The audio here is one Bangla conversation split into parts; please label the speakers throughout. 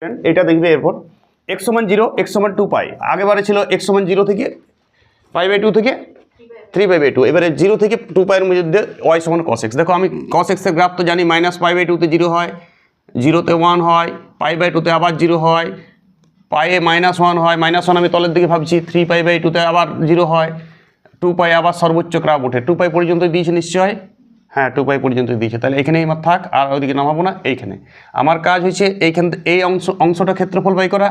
Speaker 1: এটা দেখবে এরপর x সমান 0 x সমান 2 পাই, আগেবারে ছিল x সমান 0 থেকে π/2 থেকে 3/2, এবারে 0 থেকে 2 পাইয়ের মধ্যে y সমান cos x। দেখো আমি cos x এর গ্রাফ তো জানি, -π/2 তে 0 হয়, 0 তে 1 হয়, π/2 তে আবার 0 হয়, পায়ে -1 হয়, -1 আমি তলের দিকে ভাবছি, 3π/2 তে আবার 0 হয়, 2 পাই আবার সর্বোচ্চ গ্রাফ ওঠে, 2 পাই পর্যন্ত দিয়েছে নিশ্চয়, হ্যাঁ 2 পাই পর্যন্ত দিয়েছে, তাহলে এখানেই আমার থাক, আর ওইদিকে নামাবো না। এইখানে আমার কাজ হয়েছে এইখান এই অংশটা ক্ষেত্রফল বাই করা,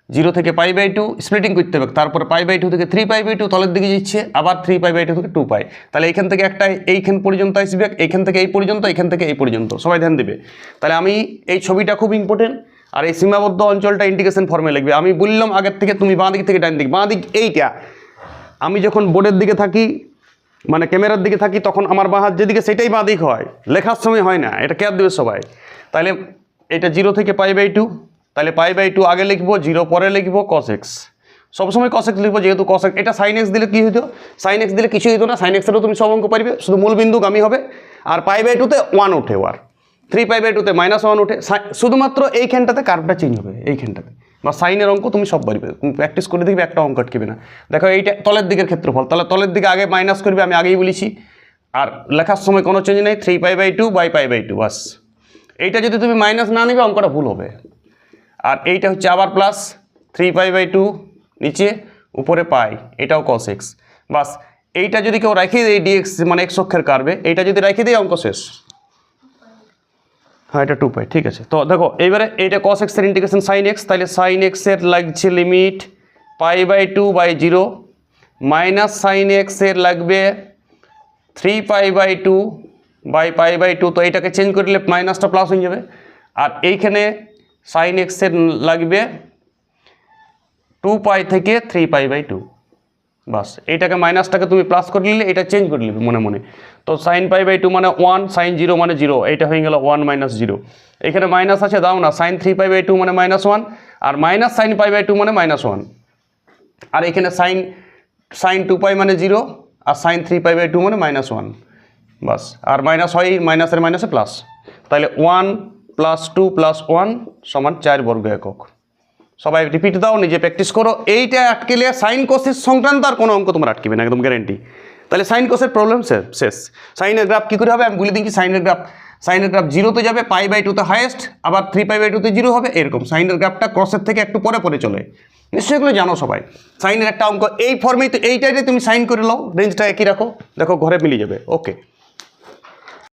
Speaker 1: 0 থেকে π/2 স্প্লিটিং করতে হবে, তারপরে π/2 থেকে 3π/2 তলের দিকে যাচ্ছে, আবার 3π/2 থেকে 2 পাই, তাহলে এইখান থেকে একটা এইখান পর্যন্ত আসবে, এইখান থেকে এই পর্যন্ত, এইখান থেকে এই পর্যন্ত, সবাই ধ্যান দেবে। তাহলে আমি এই ছবিটা খুব ইম্পর্টেন্ট, আর এই সীমাবদ্ধ অঞ্চলটা ইন্টিগ্রেশন ফর্মে লিখবে। আমি বললাম আগের থেকে তুমি বাঁ দিক থেকে ডান দিক, বাঁ দিক এইটা, আমি যখন বোর্ডের দিকে থাকি মানে ক্যামেরার দিকে থাকি তখন আমার বাঁ হাত যেদিকে সেটাই বাঁ দিক হয়, লেখার সময় হয় না, এটা কেয়ার দেবে সবাই। তাহলে এটা 0 থেকে π/2, তাহলে π/2 আগে লিখবো, 0 পরে লিখবো cos x, সবসময় cos x লিখবো, যেহেতু cos x, এটা sin x দিলে কী হতো, sin x দিলে কিছুই হতো না, sin x এরও তুমি সব অঙ্ক পারবে, শুধু মূল বিন্দু গামী হবে, আর π/2 তে 1 ওঠে, আর 3π/2 তে -1 ওঠে, শুধুমাত্র এইখানটাতে কার্ভটা চেঞ্জ হবে, এইখানটাতে বা সাইনের অঙ্ক তুমি সব পারবে, তুমি প্র্যাকটিস করে দেখবে, একটা অঙ্ক আটকেবে না। দেখো এইটা তলের দিকের ক্ষেত্রফল, তাহলে তলের দিকে আগে মাইনাস করবে, আমি আগেই বলেছি, আর লেখার সময় কোনো চেঞ্জ নেই, 3π/2 π/2 বাস। এইটা যদি তুমি মাইনাস না নেবে অঙ্কটা ভুল হবে, আর এইটা হচ্ছে আবার প্লাস 3π/2 নিচে, উপরে পাই, এটাও cos x, বাস। এইটা যদি কেউ রেখে দেয় dx মানে x অক্ষের কার্ভে, এইটা যদি রেখে দেয় অঙ্ক শেষ। হ্যাঁ এটা 2 পাই, ঠিক আছে। তো দেখো এইবারে এইটা cos x এর ইন্টিগ্রেশন sin x, তাহলে sin x এর লাগছে লিমিট π/2/0, মাইনাস sin x এর লাগবে 3π/2 π/2, তো এইটাকে চেঞ্জ করলে মাইনাসটা প্লাস হয়ে যাবে, আর এইখানে sin x এর লাগবে 2 পাই থেকে 3π/2, বাস। এইটাকে মাইনাসটাকে তুমি প্লাস করে নিলে, এটা চেঞ্জ করে নিবে মনে মনে, তো sin π/2 মানে 1, sin 0 মানে 0, এইটা হয়ে গেল 1 - 0, এখানে মাইনাস আছে দাও না, sin 3π/2 মানে -1, আর মাইনাস sin π/2 মানে -1, আর এখানে sin 2 পাই মানে 0, আর sin 3π/2 মানে -1, বাস। আর মাইনাস হয়, মাইনাসের মাইনাসে প্লাস, তাহলে 1 + 2 + 1 = 4 বর্গ একক। সবাই রিপিট দাও, নিজে প্র্যাকটিস করো, এইটা আটকেলে সাইন কোসের সংক্রান্ত আর কোনো অঙ্ক তোমার আটকেবে না, একদম গ্যারেন্টি। তাহলে সাইন কোসের প্রবলেম শেষ। সাইনের গ্রাফ কী করে হবে আমি বলে দিচ্ছি, সাইনের গ্রাফ 0 তে যাবে, π/2 তে হাইয়েস্ট, আবার 3π/2 তে 0 হবে, এরকম সাইনের গ্রাফটা ক্রসের থেকে একটু পরে চলে, নিশ্চয়ই এগুলো জানো সবাই। সাইনের একটা অঙ্ক এই ফর্মেই, তো এইটাই তুমি সাইন করে নাও, রেঞ্জটা একই রাখো, দেখো ঘরে মিলিয়ে যাবে, ওকে।